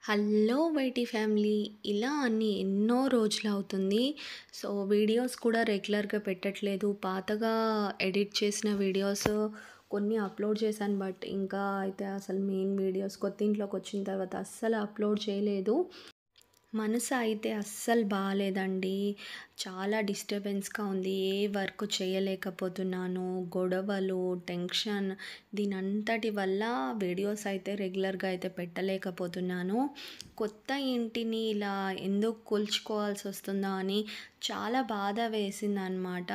Hello YT family. ఇలా అని ఎన్నో రోజులవుతుంది. వీడియోస్ కూడా రెగ్యులర్‌గా పెట్టట్లేదు. పాతగా ఎడిట్ చేసిన వీడియోస్ కొన్ని అప్‌లోడ్ చేశాను. బట్ ఇంకా అయితే అసలు మెయిన్ వీడియోస్ కొత్తింట్లోకొచ్చిన తర్వాత అస్సలు అప్‌లోడ్ చేయలేదు. మనసు అయితే అస్సలు బాలేదండి. చాలా డిస్టర్బెన్స్‌గా ఉంది. ఏ వర్క్ చేయలేకపోతున్నాను. గొడవలు, టెన్షన్ దీనంతటి వల్ల వీడియోస్ అయితే రెగ్యులర్‌గా అయితే పెట్టలేకపోతున్నాను. కొత్త ఇంటిని ఇలా ఎందుకు కూల్చుకోవాల్సొస్తుందా అని చాలా బాధ వేసిందనమాట.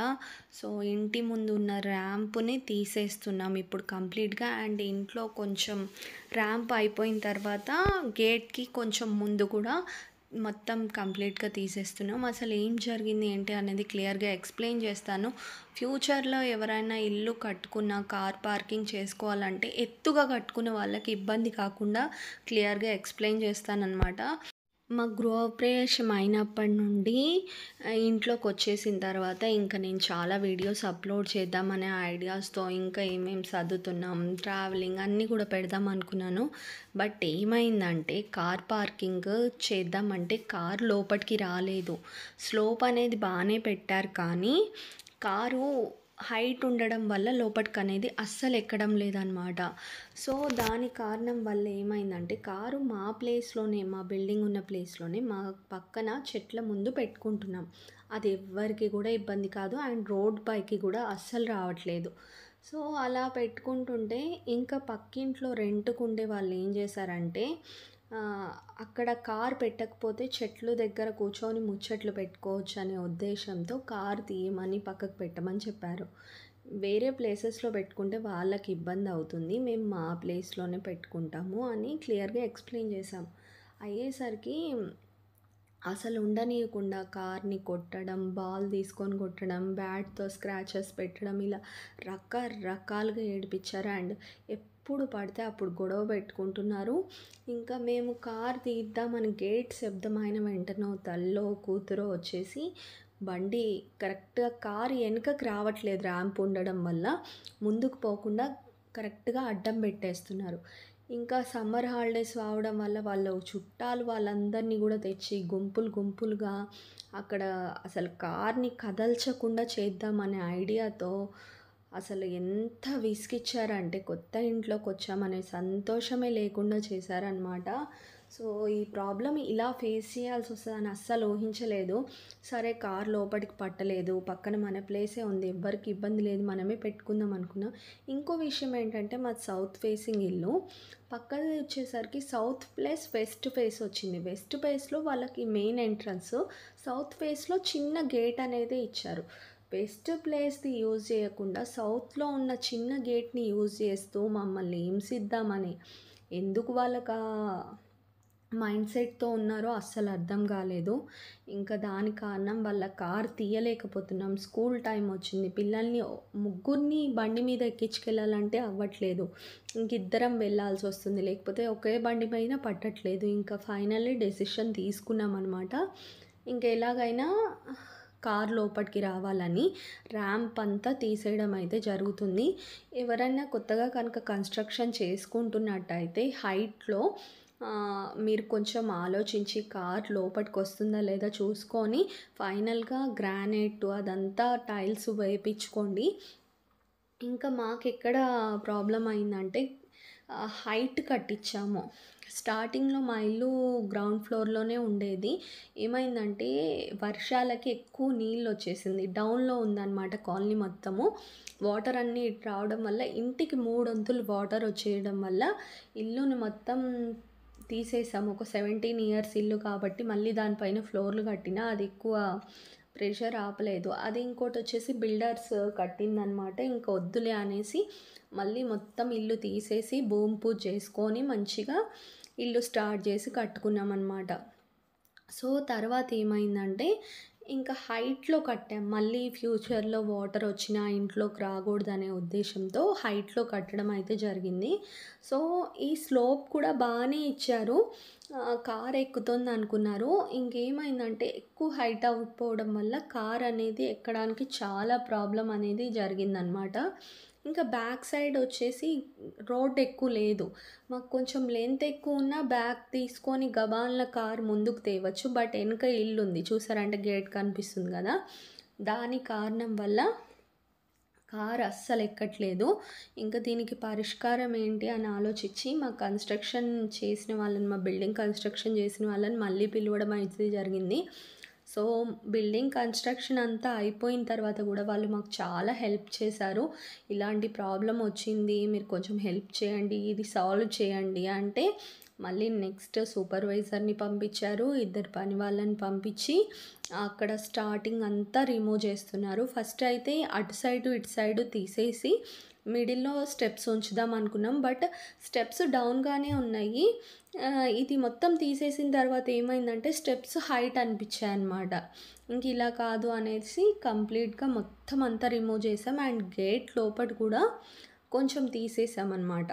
ఇంటి ముందు ఉన్న ర్యాంప్‌ని తీసేస్తున్నాం ఇప్పుడు కంప్లీట్‌గా. అండ్ ఇంట్లో కొంచెం ర్యాంప్ అయిపోయిన తర్వాత గేట్‌కి కొంచెం ముందు కూడా మొత్తం కంప్లీట్‌గా తీసేస్తున్నాం. అసలు ఏం జరిగింది ఏంటి అనేది క్లియర్‌గా ఎక్స్‌ప్లెయిన్ చేస్తాను. ఫ్యూచర్‌లో ఎవరైనా ఇల్లు కట్టుకున్న కార్ పార్కింగ్ చేసుకోవాలంటే ఎత్తుగా కట్టుకున్న వాళ్ళకి ఇబ్బంది కాకుండా క్లియర్‌గా ఎక్స్‌ప్లెయిన్ చేస్తాననమాట. మా గృహప్రవేశం అయినప్పటి నుండి ఇంట్లోకొచ్చేసిన తర్వాత ఇంక నేను చాలా వీడియోస్ అప్‌లోడ్ చేద్దామనే ఐడియాస్‌తో ఇంకా ఏమేమి సర్దుతున్నాం, ట్రావెలింగ్ అన్నీ కూడా పెడదాం అనుకున్నాను. బట్ ఏమైందంటే కార్ పార్కింగ్ చేద్దామంటే కార్ లోపటికి రాలేదు. స్లోప్ అనేది బానే పెట్టారు కానీ కారు హైట్ ఉండడం వల్ల లోపటికనేది అస్సలు ఎక్కడం లేదనమాట. దాని కారణం వల్ల ఏమైందంటే కారు మా ప్లేస్‌లోనే, మా బిల్డింగ్ ఉన్న ప్లేస్‌లోనే మా పక్కన చెట్ల ముందు పెట్టుకుంటున్నాం. అది ఎవ్వరికీ కూడా ఇబ్బంది కాదు. అండ్ రోడ్ పైకి కూడా అస్సలు రావట్లేదు. అలా పెట్టుకుంటుంటే ఇంకా పక్కింట్లో రెంట్‌కుండే వాళ్ళు ఏం చేశారంటే అక్కడ కార్ పెట్టకపోతే చెట్లు దగ్గర కూర్చొని ముచ్చట్లు పెట్టుకోవచ్చు అనే ఉద్దేశంతో కార్ తీయమని పక్కకు పెట్టమని చెప్పారు. వేరే ప్లేసెస్‌లో పెట్టుకుంటే వాళ్ళకి ఇబ్బంది అవుతుంది. మేము మా ప్లేస్‌లోనే పెట్టుకుంటాము అని క్లియర్‌గా ఎక్స్‌ప్లెయిన్ చేశాం. అయ్యేసరికి అసలు ఉండనీయకుండా కార్‌ని కొట్టడం, బాల్ తీసుకొని కొట్టడం, బ్యాట్‌తో స్క్రాచెస్ పెట్టడం ఇలా రకరకాలుగా ఏడిపించారు. అండ్ ఎప్పుడు పడితే అప్పుడు గొడవ పెట్టుకుంటున్నారు. ఇంకా మేము కార్ తీద్దామని గేట్ శబ్దమైన వెంటనే ఓ తల్లో, కూతురో వచ్చేసి బండి కరెక్ట్‌గా కారు వెనకకి రావట్లేదు ర్యాంప్ ఉండడం వల్ల. ముందుకు పోకుండా కరెక్ట్‌గా అడ్డం పెట్టేస్తున్నారు. ఇంకా సమ్మర్ హాలిడేస్ రావడం వల్ల వాళ్ళు చుట్టాలు వాళ్ళందరినీ కూడా తెచ్చి గుంపులుగా అక్కడ అసలు కార్‌ని కదల్చకుండా చేద్దామనే ఐడియాతో అసలు ఎంత విసిగిచ్చారంటే కొత్త ఇంట్లోకొచ్చామనే సంతోషమే లేకుండా చేశారనమాట. ఈ ప్రాబ్లమ్ ఇలా ఫేస్ చేయాల్సొస్తదని అస్సలు ఊహించలేదు. సరే కార్ లోపటికి పట్టలేదు. పక్కన మన ప్లేసే ఉంది. ఎవ్వరికీ ఇబ్బంది లేదు. మనమే పెట్టుకుందాం అనుకున్నాం. ఇంకో విషయం ఏంటంటే మాది సౌత్ ఫేసింగ్ ఇల్లు. పక్కది వచ్చేసరికి సౌత్ ప్లస్ వెస్ట్ ఫేస్ వచ్చింది. వెస్ట్ ఫేస్‌లో వాళ్ళకి మెయిన్ ఎంట్రన్స్. సౌత్ ఫేస్‌లో చిన్న గేట్ అనేదే ఇచ్చారు. వెస్ట్ ప్లేస్‌ది యూజ్ చేయకుండా సౌత్‌లో ఉన్న చిన్న గేట్‌ని యూజ్ చేస్తూ మమ్మల్ని హింసిద్దామని ఎందుకు వాళ్ళకా మైండ్ సెట్‌తో ఉన్నారో అస్సలు అర్థం కాలేదు. ఇంకా దాని కారణం వల్ల కార్ తీయలేకపోతున్నాం. స్కూల్ టైమ్ వచ్చింది. పిల్లల్ని ముగ్గురిని బండి మీద ఎక్కించుకెళ్ళాలంటే అవ్వట్లేదు. ఇద్దరం వెళ్ళాల్సొస్తుంది. లేకపోతే ఒకే బండి పైన పట్టట్లేదు. ఇంకా ఫైనల్లీ డెసిషన్ తీసుకున్నామనమాట. ఎలాగైనా కార్ లోపటికి రావాలని ర్యాంప్ అంతా తీసేయడం అయితే జరుగుతుంది. ఎవరైనా కొత్తగా కనుక కన్‌స్ట్రక్షన్ చేసుకుంటున్నట్టయితే హైట్‌లో మీరు కొంచెం ఆలోచించి కార్ లోపటికొస్తుందా లేదా చూసుకొని ఫైనల్‌గా గ్రానైట్ అదంతా టైల్స్ వేపించుకోండి. ఇంకా మాకెక్కడ ప్రాబ్లమ్ అయిందంటే హైట్ కట్టించాము. స్టార్టింగ్‌లో మా ఇల్లు గ్రౌండ్ ఫ్లోర్‌లోనే ఉండేది. ఏమైందంటే వర్షాలకి ఎక్కువ నీళ్ళొచ్చేసింది. డౌన్‌లో ఉందనమాట కాలనీ మొత్తము. వాటర్ అన్నీ ఇటు రావడం వల్ల ఇంటికి మూడొంతులు వాటర్ వచ్చేయడం వల్ల ఇల్లుని మొత్తం తీసేసాము. ఒక 17 ఇయర్స్ ఇల్లు కాబట్టి మళ్ళీ దానిపైన ఫ్లోర్‌లు కట్టినా అది ఎక్కువ ప్రెషర్ ఆపలేదు. అది ఇంకోటొచ్చేసి బిల్డర్స్ కట్టిందనమాట. ఇంక వద్దులే అనేసి మళ్ళీ మొత్తం ఇల్లు తీసేసి భూమి పూజ చేసుకొని మంచిగా ఇల్లు స్టార్ట్ చేసి కట్టుకున్నామనమాట. తర్వాత ఏమైందంటే ఇంకా హైట్‌లో కట్టాం. మళ్ళీ ఫ్యూచర్‌లో వాటర్ వచ్చినా ఇంట్లోకి రాకూడదనే ఉద్దేశంతో హైట్‌లో కట్టడం అయితే జరిగింది. సో, ఈ స్లోప్ కూడా బానే ఇచ్చారు. కార్ ఎక్కుతుందనుకున్నారు. ఇంకేమైందంటే ఎక్కువ హైట్ అవ్వకపోవడం వల్ల కార్ అనేది ఎక్కడానికి చాలా ప్రాబ్లమ్ అనేది జరిగిందనమాట. ఇంకా బ్యాక్ సైడ్ వచ్చేసి రోడ్ ఎక్కువ లేదు. మాకు కొంచెం లెంత్ ఎక్కువ ఉన్నా బ్యాక్ తీసుకొని గబాల్న కార్ ముందుకు తేవచ్చు. బట్ వెనక ఇల్లుంది చూసారా, అంటే గేట్ కనిపిస్తుంది కదా, దాని కారణం వల్ల కార్ అస్సలు ఎక్కట్లేదు. ఇంకా దీనికి పరిష్కారం ఏంటి అని ఆలోచించి మా బిల్డింగ్ కన్స్ట్రక్షన్ చేసిన వాళ్ళని మళ్ళీ పిలవడం అయితే జరిగింది. సో బిల్డింగ్ కన్స్ట్రక్షన్ అంతా అయిపోయిన తర్వాత కూడా వాళ్ళు మాకు చాలా హెల్ప్ చేశారు. ఇలాంటి ప్రాబ్లం వచ్చింది, మీరు కొంచెం హెల్ప్ చేయండి, ఇది సాల్వ్ చేయండి అంటే మళ్ళీ నెక్స్ట్ సూపర్వైజర్ని పంపించారు, ఇద్దరు పని వాళ్ళని పంపించి అక్కడ స్టార్టింగ్ అంతా రిమూవ్ చేస్తున్నారు. ఫస్ట్ అయితే అటు సైడు ఇటు సైడు తీసేసి మిడిల్లో స్టెప్స్ ఉంచుదాం అనుకున్నాం. బట్ స్టెప్స్ డౌన్గానే ఉన్నాయి. ఇది మొత్తం తీసేసిన తర్వాత ఏమైందంటే స్టెప్స్ హైట్ అనిపించాయి అన్నమాట. ఇంక ఇలా కాదు అనేసి కంప్లీట్గా మొత్తం అంతా రిమూవ్ చేసాం. అండ్ గేట్ లోపల కూడా కొంచెం తీసేసామన్నమాట.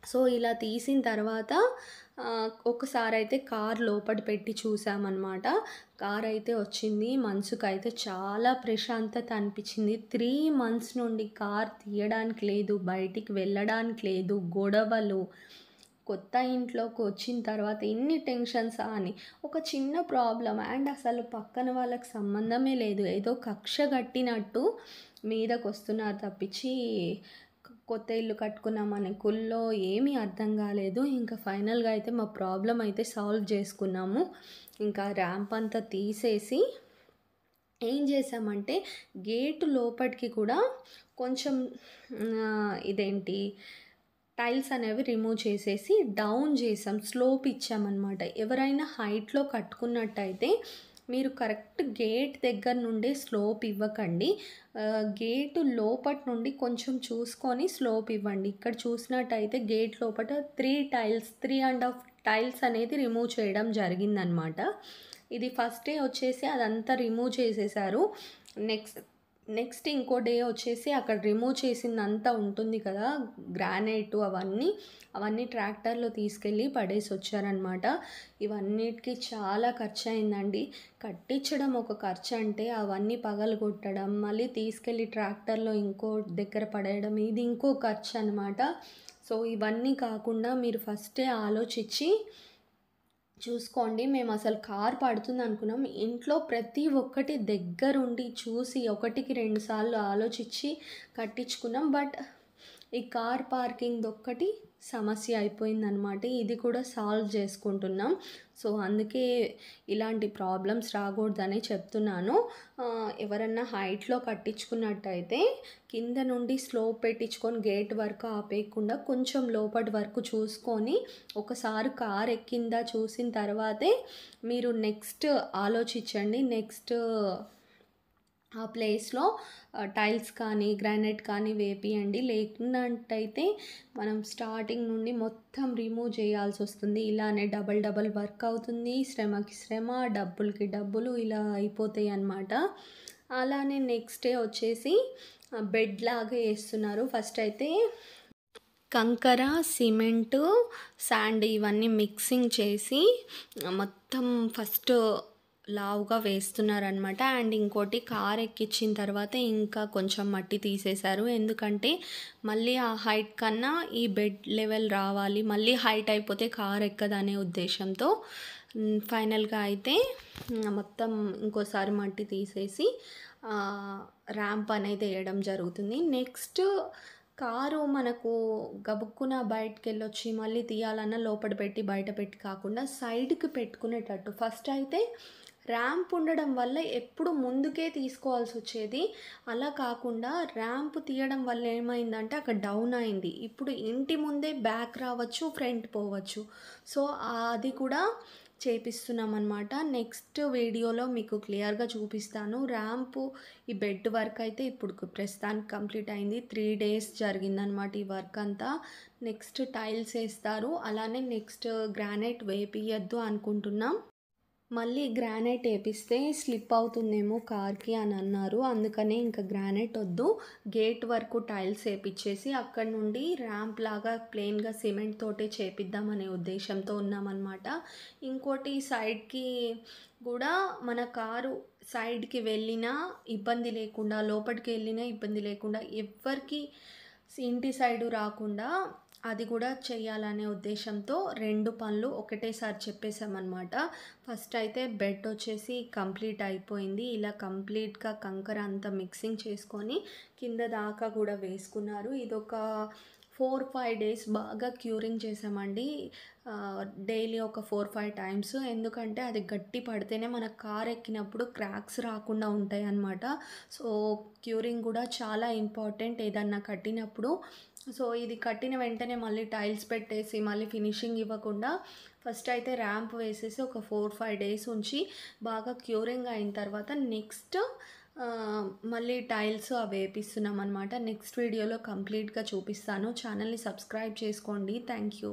సో ఇలా తీసిన తర్వాత ఒకసారి అయితే కార్ లోపల పెట్టి చూసామన్నమాట. కార్ అయితే వచ్చింది. మనసుకైతే చాలా ప్రశాంతత అనిపించింది. 3 months నుండి కార్ తీయడానికి లేదు, బయటికి వెళ్ళడానికి లేదు, గొడవలు, కొత్త ఇంట్లోకి వచ్చిన తర్వాత ఎన్ని టెన్షన్స్ అని ఒక చిన్న ప్రాబ్లం అండ్ అసలు పక్కన వాళ్ళకి సంబంధమే లేదు, ఏదో కక్ష కట్టినట్టు మీదకి వస్తున్నారు తప్పించి కొత్త ఇల్లు కట్టుకున్నామనే కుల్లో ఏమీ అర్థం కాలేదు. ఇంకా ఫైనల్గా అయితే మా ప్రాబ్లం అయితే సాల్వ్ చేసుకున్నాము. ఇంకా ర్యాంప్ అంతా తీసేసి ఏం చేసామంటే గేటు లోపలికి కూడా కొంచెం ఇదేంటి టైల్స్ అనేవి రిమూవ్ చేసేసి డౌన్ చేసాం, స్లోప్ ఇచ్చామన్నమాట. ఎవరైనా హైట్లో కట్టుకున్నట్టయితే మీరు కరెక్ట్ గేట్ దగ్గర నుండే స్లోప్ ఇవ్వకండి, గేటు లోపటి నుండి కొంచెం చూసుకొని స్లోప్ ఇవ్వండి. ఇక్కడ చూసినట్టయితే గేట్ లోపల 3.5 టైల్స్ అనేది రిమూవ్ చేయడం జరిగిందనమాట. ఇది ఫస్ట్ డే వచ్చేసి అదంతా రిమూవ్ చేసేసారు. నెక్స్ట్ ఇంకో డే వచ్చేసి అక్కడ రిమూవ్ చేసిందంతా ఉంటుంది కదా గ్రానైట్, అవన్నీ ట్రాక్టర్లో తీసుకెళ్ళి పడేసి వచ్చారనమాట. ఇవన్నిటికీ చాలా ఖర్చు అయిందండి. కట్టించడం ఒక ఖర్చు అంటే అవన్నీ పగలగొట్టడం, మళ్ళీ తీసుకెళ్ళి ట్రాక్టర్లో ఇంకో దగ్గర పడేయడం, ఇది ఇంకో ఖర్చు అనమాట. సో ఇవన్నీ కాకుండా మీరు ఫస్టే ఆలోచించి చూసుకోండి. మేము అసలు కార్ పడుతుంది అనుకున్నాం. ఇంట్లో ప్రతి ఒక్కటి దగ్గరుండి చూసి 1కి 2 సార్లు ఆలోచించి కట్టించుకున్నాం. బట్ ఈ కార్ పార్కింగ్ ఒక్కటి సమస్య అయిపోయిందనమాట. ఇది కూడా సాల్వ్ చేసుకుంటున్నాం. సో అందుకే ఇలాంటి ప్రాబ్లమ్స్ రాకూడదని చెప్తున్నాను. ఎవరన్నా హైట్లో కట్టించుకున్నట్టయితే కింద నుండి స్లోప్ పెట్టించుకొని గేట్ వరకు ఆపేయకుండా కొంచెం లోపటి వరకు చూసుకొని ఒకసారి కార్ ఎక్కిందా చూసిన తర్వాతే మీరు నెక్స్ట్ ఆలోచించండి. నెక్స్ట్ ఆ ప్లేస్లో టైల్స్ కానీ గ్రానైట్ కానీ వేపియండి. లేకున్నట్టయితే మనం స్టార్టింగ్ నుండి మొత్తం రిమూవ్ చేయాల్సి వస్తుంది. ఇలానే డబల్ వర్క్ అవుతుంది, శ్రమకి శ్రమ, డబ్బులకి డబ్బులు, ఇలా అయిపోతాయి అన్నమాట. అలానే నెక్స్ట్ డే వచ్చేసి బెడ్ లాగా వేస్తున్నారు. ఫస్ట్ అయితే కంకర, సిమెంటు, శాండ్ ఇవన్నీ మిక్సింగ్ చేసి మొత్తం ఫస్ట్ లావుగా వేస్తున్నారనమాట. అండ్ ఇంకోటి కార్ ఎక్కించిన తర్వాత ఇంకా కొంచెం మట్టి తీసేశారు. ఎందుకంటే మళ్ళీ ఆ హైట్ కన్నా ఈ బెడ్ లెవెల్ రావాలి, మళ్ళీ హైట్ అయిపోతే కార్ ఎక్కదనే ఉద్దేశంతో ఫైనల్గా అయితే మొత్తం ఇంకోసారి మట్టి తీసేసి ర్యాంప్ అనేది వేయడం జరుగుతుంది. నెక్స్ట్ కారు మనకు గబుక్కున బయటకు వెళ్ళొచ్చి మళ్ళీ తీయాలన్నా లోపల పెట్టి బయట పెట్టి కాకుండా సైడ్కి పెట్టుకునేటట్టు ఫస్ట్ అయితే ర్యాంప్ ఉండడం వల్ల ఎప్పుడు ముందుకే తీసుకోవాల్సి వచ్చేది. అలా కాకుండా ర్యాంప్ తీయడం వల్ల ఏమైందంటే అక్కడ డౌన్ అయింది. ఇప్పుడు ఇంటి ముందే బ్యాక్ రావచ్చు, ఫ్రంట్ పోవచ్చు. సో అది కూడా చేపిస్తున్నాం అన్నమాట. నెక్స్ట్ వీడియోలో మీకు క్లియర్గా చూపిస్తాను. ర్యాంపు ఈ బెడ్ వర్క్ అయితే ఇప్పుడు ప్రస్తుతానికి కంప్లీట్ అయింది. 3 days జరిగిందనమాట ఈ వర్క్ అంతా. నెక్స్ట్ టైల్స్ వేస్తారు. అలానే నెక్స్ట్ గ్రానైట్ వేపియద్దు అనుకుంటున్నాం. మళ్ళీ గ్రానైట్ ఏపిస్తే స్లిప్ అవుతుందేమో కార్‌కి అని అన్నారు. అందుకనే ఇంక గ్రానైట్ ఒద్దు. గేట్ వరకు టైల్స్ ఏపిచ్చేసి అక్కడి నుండి ర్యాంప్ లాగా ప్లెయిన్‌గా సిమెంట్ తోటే చేపిద్దామనే ఉద్దేశంతో ఉన్నామనమాట. ఇంకోటి సైడ్‌కి గూడా మన కారు సైడ్‌కి వెళ్ళినా ఇబ్బంది లేకుండా, లోపటికి వెళ్ళినా ఇబ్బంది లేకుండా, ఎవ్వరికీ ఇంటి సైడు రాకుండా అది గూడా చెయ్యాలనే ఉద్దేశంతో 2 పనులు ఒకటేసారి చెప్పేసామనమాట. ఫస్ట్ అయితే బెడ్ వచ్చేసి కంప్లీట్ అయిపోయింది. ఇలా కంప్లీట్‌గా కంకర అంతా మిక్సింగ్ చేసుకొని కింద దాకా గూడా వేసుకున్నారు. ఇదొక 4, 5 డేస్ బాగా క్యూరింగ్ చేశామండి. డైలీ ఒక 4, 5 టైమ్స్. ఎందుకంటే అది గట్టి పడితేనే మన కార్ ఎక్కినప్పుడు క్రాక్స్ రాకుండా ఉంటాయన్నమాట. సో, క్యూరింగ్ గూడా చాలా ఇంపార్టెంట్ ఏదన్నా కట్టినప్పుడు. సో, ఇది కట్టిన వెంటనే మళ్ళీ టైల్స్ పెట్టేసి మళ్ళీ ఫినిషింగ్ ఇవ్వకుండా ఫస్ట్ అయితే ర్యాంప్ వేసేసి ఒక 4, 5 డేస్ ఉంచి బాగా క్యూరింగ్ అయిన తర్వాత నెక్స్ట్ మళ్ళీ టైల్స్ అవి ఏపిస్తున్నామనమాట. నెక్స్ట్ వీడియోలో కంప్లీట్‌గా చూపిస్తాను. ఛానల్‌ని సబ్స్క్రైబ్ చేసుకోండి. Thank you.